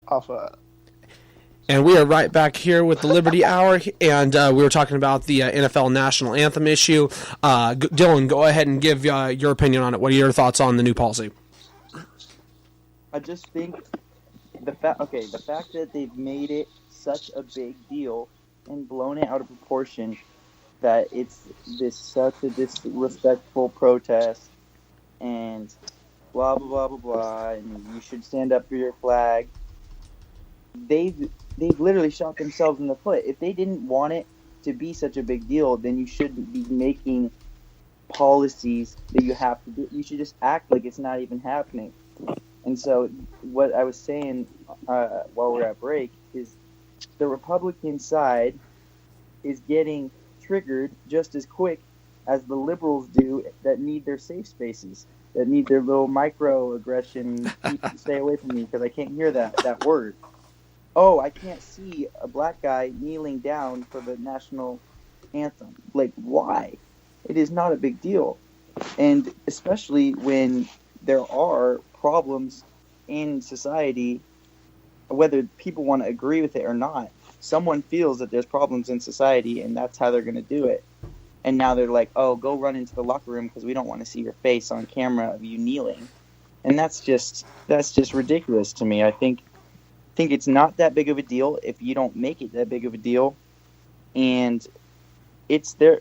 off of that. And we are right back here with the Liberty Hour, and we were talking about the NFL national anthem issue. Dylan, go ahead and give your opinion on it. What are your thoughts on the new policy? I just think the fact that they've made it such a big deal and blown it out of proportion, that it's such a disrespectful protest and blah blah blah blah blah, and you should stand up for your flag. They've literally shot themselves in the foot. If they didn't want it to be such a big deal, then you shouldn't be making policies that you have to do. You should just act like it's not even happening. And so what I was saying while we're at break is the Republican side is getting triggered just as quick as the liberals do that need their safe spaces, that need their little microaggression. Stay away from me because I can't hear that word. Oh, I can't see a black guy kneeling down for the national anthem. Like, why? It is not a big deal. And especially when there are problems in society, whether people want to agree with it or not, someone feels that there's problems in society and that's how they're going to do it. And now they're like, oh, go run into the locker room because we don't want to see your face on camera of you kneeling. And that's just ridiculous to me. I think it's not that big of a deal if you don't make it that big of a deal, and it's their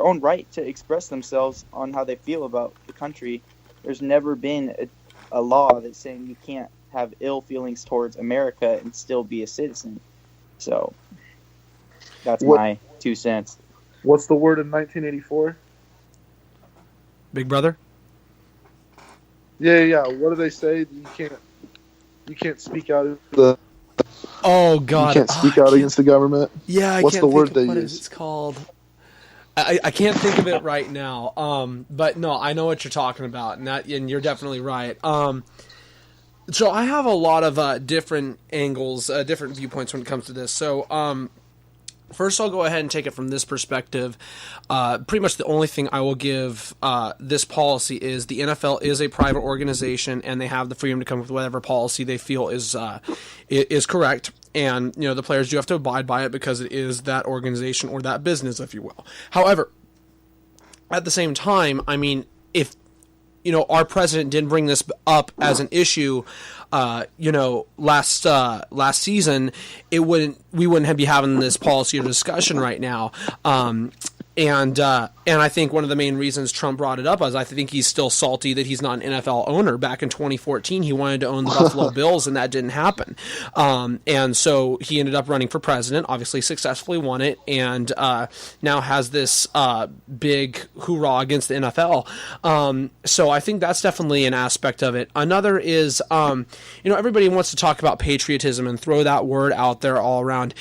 own right to express themselves on how they feel about the country. There's never been a law that's saying you can't have ill feelings towards America and still be a citizen. So that's my 2 cents. What's the word in 1984? Big Brother? Yeah. What do they say? You can't speak out of the. Oh God! You can't speak out against the government. Yeah, what's the word they use? It's called. I can't think of it right now. But no, I know what you're talking about, and you're definitely right. So I have a lot of different angles, different viewpoints when it comes to this. So first, I'll go ahead and take it from this perspective. Pretty much the only thing I will give this policy is the NFL is a private organization, and they have the freedom to come up with whatever policy they feel is correct. And the players do have to abide by it because it is that organization or that business, if you will. However, at the same time, I mean, if our president didn't bring this up as an issue, last season, we wouldn't be having this policy or discussion right now. And I think one of the main reasons Trump brought it up is I think he's still salty that he's not an NFL owner. Back in 2014, he wanted to own the Buffalo Bills, and that didn't happen. And so he ended up running for president, obviously successfully won it, and now has this big hoorah against the NFL. So I think that's definitely an aspect of it. Another is, everybody wants to talk about patriotism and throw that word out there all around.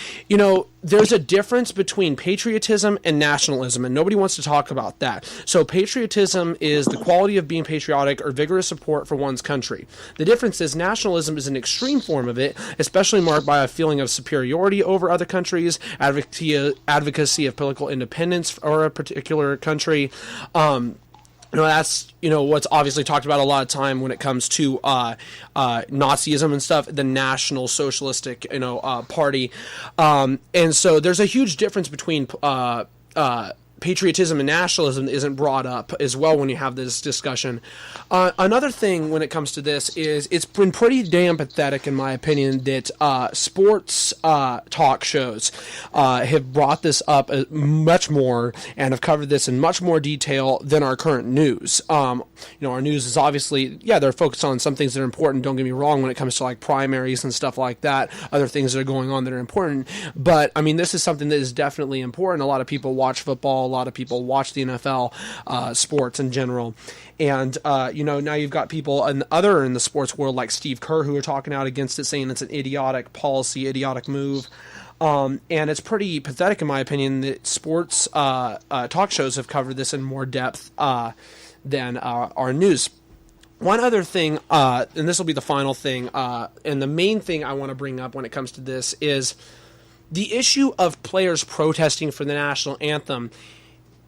There's a difference between patriotism and nationalism, and nobody wants to talk about that. So patriotism is the quality of being patriotic or vigorous support for one's country. The difference is nationalism is an extreme form of it, especially marked by a feeling of superiority over other countries, advocacy of political independence for a particular country. That's what's obviously talked about a lot of time when it comes to Nazism and stuff, the National Socialistic Party, and so there's a huge difference between patriotism and nationalism that isn't brought up as well when you have this discussion. Another thing when it comes to this is it's been pretty damn pathetic, in my opinion, that sports talk shows have brought this up much more and have covered this in much more detail than our current news. Our news is obviously, they're focused on some things that are important, don't get me wrong, when it comes to like primaries and stuff like that, other things that are going on that are important. But, I mean, this is something that is definitely important. A lot of people watch football, a lot of people watch the NFL, sports in general. And, now you've got people in the sports world like Steve Kerr who are talking out against it, saying it's an idiotic policy, idiotic move. And it's pretty pathetic, in my opinion, that sports talk shows have covered this in more depth than our news. One other thing, and this will be the final thing, and the main thing I want to bring up when it comes to this is the issue of players protesting for the national anthem.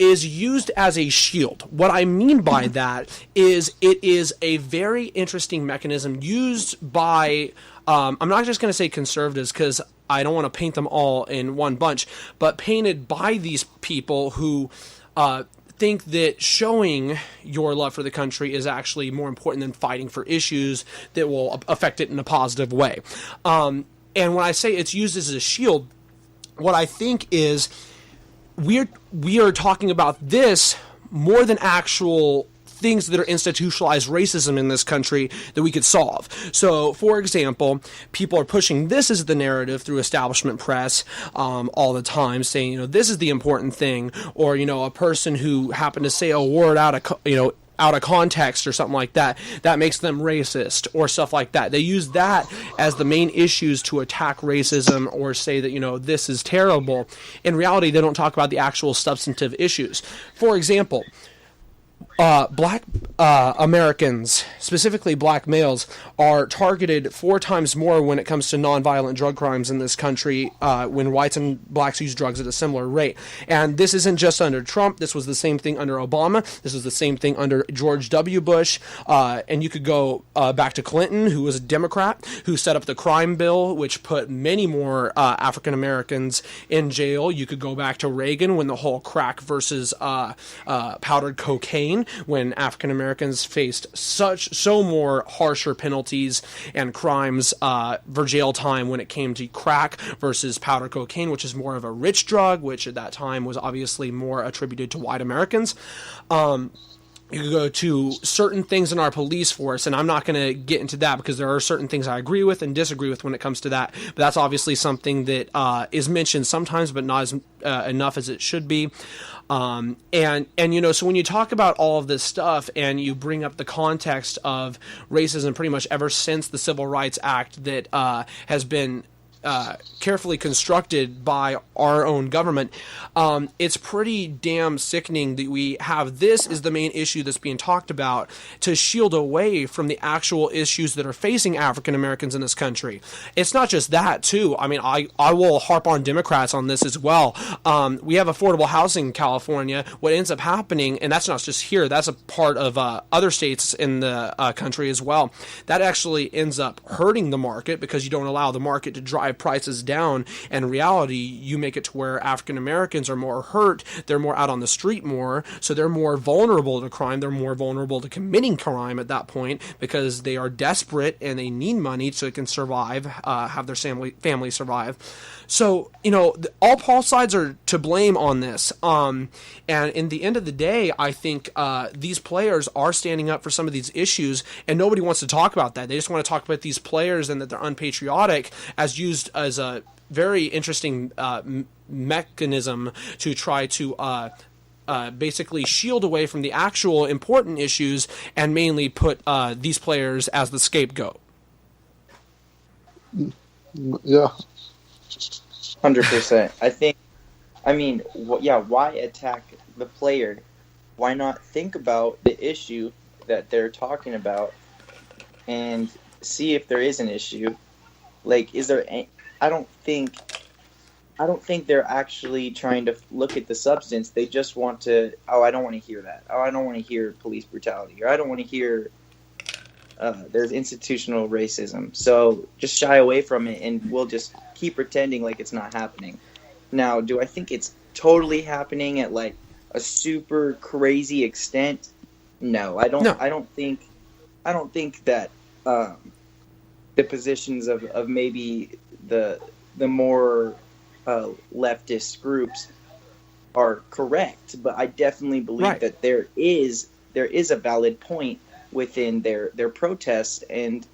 is used as a shield. What I mean by that is it is a very interesting mechanism used by, I'm not just going to say conservatives because I don't want to paint them all in one bunch, but painted by these people who think that showing your love for the country is actually more important than fighting for issues that will affect it in a positive way. And when I say it's used as a shield, what I think is we are talking about this more than actual things that are institutionalized racism in this country that we could solve. So, for example, people are pushing this as the narrative through establishment press all the time, saying, this is the important thing, or, a person who happened to say a word out of context or something like that, that makes them racist or stuff like that. They use that as the main issues to attack racism or say that, this is terrible. In reality, they don't talk about the actual substantive issues. For example, black Americans, specifically black males, are targeted 4 times more when it comes to nonviolent drug crimes in this country when whites and blacks use drugs at a similar rate. And this isn't just under Trump. This was the same thing under Obama. This was the same thing under George W. Bush. And you could go back to Clinton, who was a Democrat, who set up the crime bill, which put many more African Americans in jail. You could go back to Reagan when the whole crack versus powdered cocaine, when African Americans faced so more harsher penalties and crimes for jail time when it came to crack versus powder cocaine, which is more of a rich drug, which at that time was obviously more attributed to white Americans. You could go to certain things in our police force, and I'm not going to get into that because there are certain things I agree with and disagree with when it comes to that. But that's obviously something that is mentioned sometimes, but not as enough as it should be. So when you talk about all of this stuff and you bring up the context of racism pretty much ever since the Civil Rights Act that has been carefully constructed by our own government, it's pretty damn sickening that we have this is the main issue that's being talked about to shield away from the actual issues that are facing African Americans in this country. It's not just that, too. I mean, I will harp on Democrats on this as well. We have affordable housing in California. What ends up happening, and that's not just here, that's a part of other states in the country as well, that actually ends up hurting the market because you don't allow the market to drive prices down. And in reality, you make it to where African Americans are more hurt, they're more out on the street more, so they're more vulnerable to crime, they're more vulnerable to committing crime at that point because they are desperate and they need money so they can survive, have their family survive. So, all sides are to blame on this. And in the end of the day, I think these players are standing up for some of these issues, and nobody wants to talk about that. They just want to talk about these players and that they're unpatriotic as used as a very interesting mechanism to try to basically shield away from the actual important issues and mainly put these players as the scapegoat. Yeah. 100%. Why attack the player? Why not think about the issue that they're talking about and see if there is an issue? Like, is there? I don't think they're actually trying to look at the substance. They just want to. Oh, I don't want to hear that. Oh, I don't want to hear police brutality, or I don't want to hear there's institutional racism. So just shy away from it, and we'll just keep pretending like it's not happening. Now, do I think it's totally happening at like a super crazy extent? No, I don't. No. I don't think that the positions of maybe the more leftist groups are correct, but I definitely believe that there is a valid point within their protests, and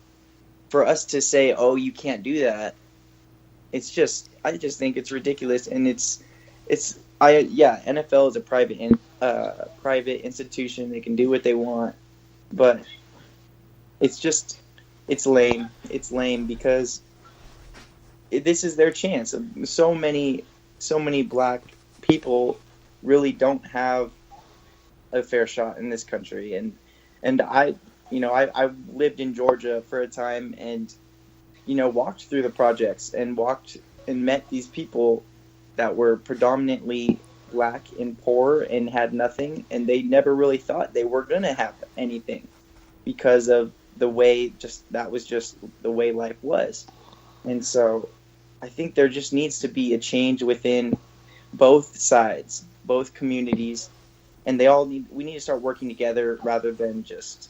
for us to say, oh, you can't do that, I just think it's ridiculous. And NFL is a private institution. They can do what they want, but it's lame. It's lame because this is their chance. So many black people really don't have a fair shot in this country. And I lived in Georgia for a time and, walked through the projects and met these people that were predominantly black and poor and had nothing, and they never really thought they were going to have anything because of the way that was just the way life was. And so I think there just needs to be a change within both sides, both communities, and we need to start working together rather than just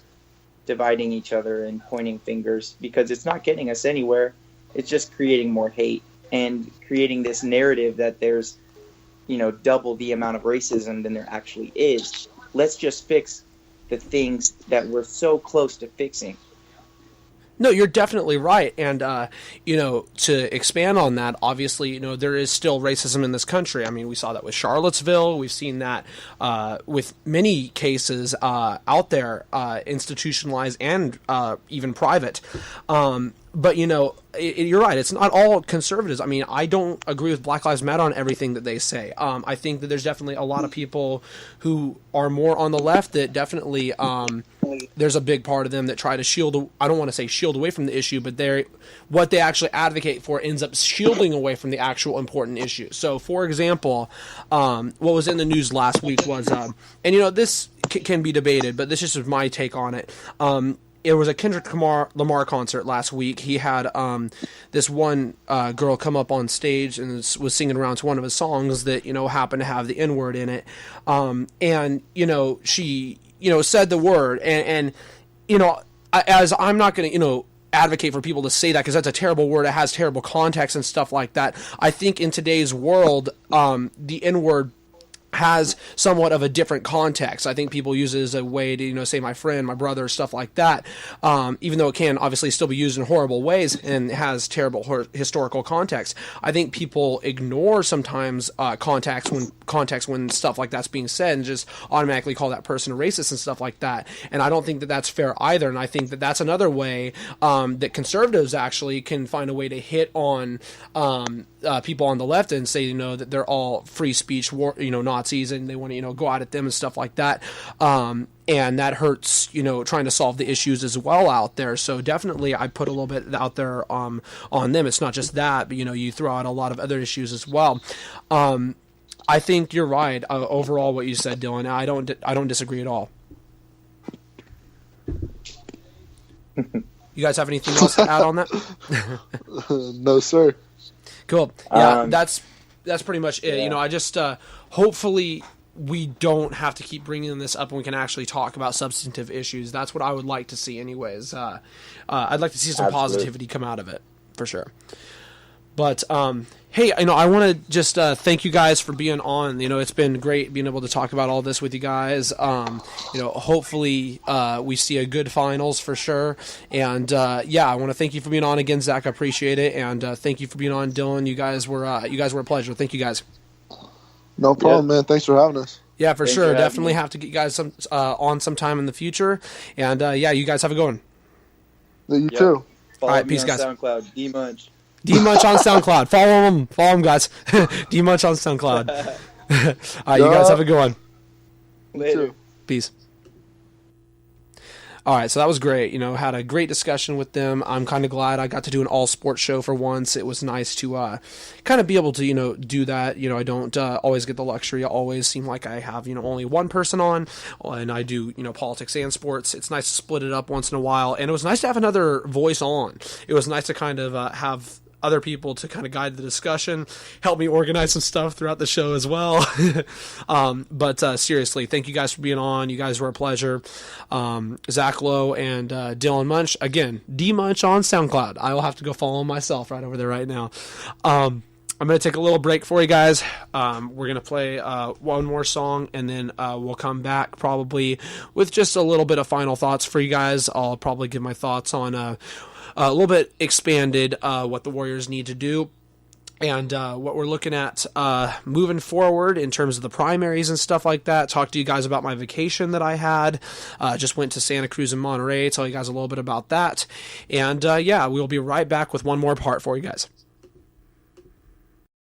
dividing each other and pointing fingers, because it's not getting us anywhere. It's just creating more hate and creating this narrative that there's, double the amount of racism than there actually is. Let's just fix the things that we're so close to fixing. No, you're definitely right. And, to expand on that, obviously, there is still racism in this country. I mean, we saw that with Charlottesville. We've seen that with many cases out there, institutionalized and even private. But, you're right. It's not all conservatives. I mean, I don't agree with Black Lives Matter on everything that they say. I think that there's definitely a lot of people who are more on the left that definitely there's a big part of them that try to I don't want to say shield away from the issue, but what they actually advocate for ends up shielding away from the actual important issue. So, for example, what was in the news last week was, this can be debated, but this is just my take on it. It was a Kendrick Lamar concert last week. He had this one girl come up on stage and was singing around to one of his songs that, happened to have the N-word in it. And, she, said the word. And as I'm not going to, advocate for people to say that because that's a terrible word. It has terrible context and stuff like that. I think in today's world, the N-word has somewhat of a different context. I think people use it as a way to, say my friend, my brother, stuff like that, even though it can obviously still be used in horrible ways and has terrible historical context. I think people ignore sometimes context when stuff like that's being said and just automatically call that person a racist and stuff like that. And I don't think that that's fair either. And I think that that's another way that conservatives actually can find a way to hit on people on the left and say, that they're all free speech, Nazis, and they want to, go out at them and stuff like that. And that hurts, trying to solve the issues as well out there. So definitely I put a little bit out there on them. It's not just that, but, you throw out a lot of other issues as well. I think you're right. Overall, what you said, Dylan, I don't disagree at all. You guys have anything else to add on that? No, sir. Cool. Yeah, that's pretty much it. Yeah. I just hopefully we don't have to keep bringing this up and we can actually talk about substantive issues. That's what I would like to see anyways. I'd like to see some positivity come out of it for sure. But hey, I want to just thank you guys for being on. It's been great being able to talk about all this with you guys. Hopefully we see a good finals for sure. And I want to thank you for being on again, Zach. I appreciate it, and thank you for being on, Dylan. You guys were a pleasure. Thank you guys. No problem, man. Thanks for having us. Yeah, for sure. Definitely have to get you guys on sometime in the future. And you guys have a good one. You too. Follow all right, me peace, on guys. SoundCloud, D-Munch. D-Munch on SoundCloud. Follow them, guys. D-Munch on SoundCloud. All right, you guys have a good one. Later. Peace. All right, so that was great. Had a great discussion with them. I'm kind of glad I got to do an all-sports show for once. It was nice to kind of be able to, do that. I don't always get the luxury. I always seem like I have, only one person on, and I do, politics and sports. It's nice to split it up once in a while, and it was nice to have another voice on. It was nice to kind of have other people to kind of guide the discussion, help me organize some stuff throughout the show as well. But seriously, thank you guys for being on. You guys were a pleasure. Zach Lowe and Dylan Munch. Again, D-Munch on SoundCloud. I will have to go follow him myself right over there right now. I'm going to take a little break for you guys. We're going to play one more song, and then we'll come back probably with just a little bit of final thoughts for you guys. I'll probably give my thoughts on a little bit expanded what the Warriors need to do and what we're looking at moving forward in terms of the primaries and stuff like that. Talk to you guys about my vacation that I had. Just went to Santa Cruz and Monterey. Tell you guys a little bit about that. And we'll be right back with one more part for you guys.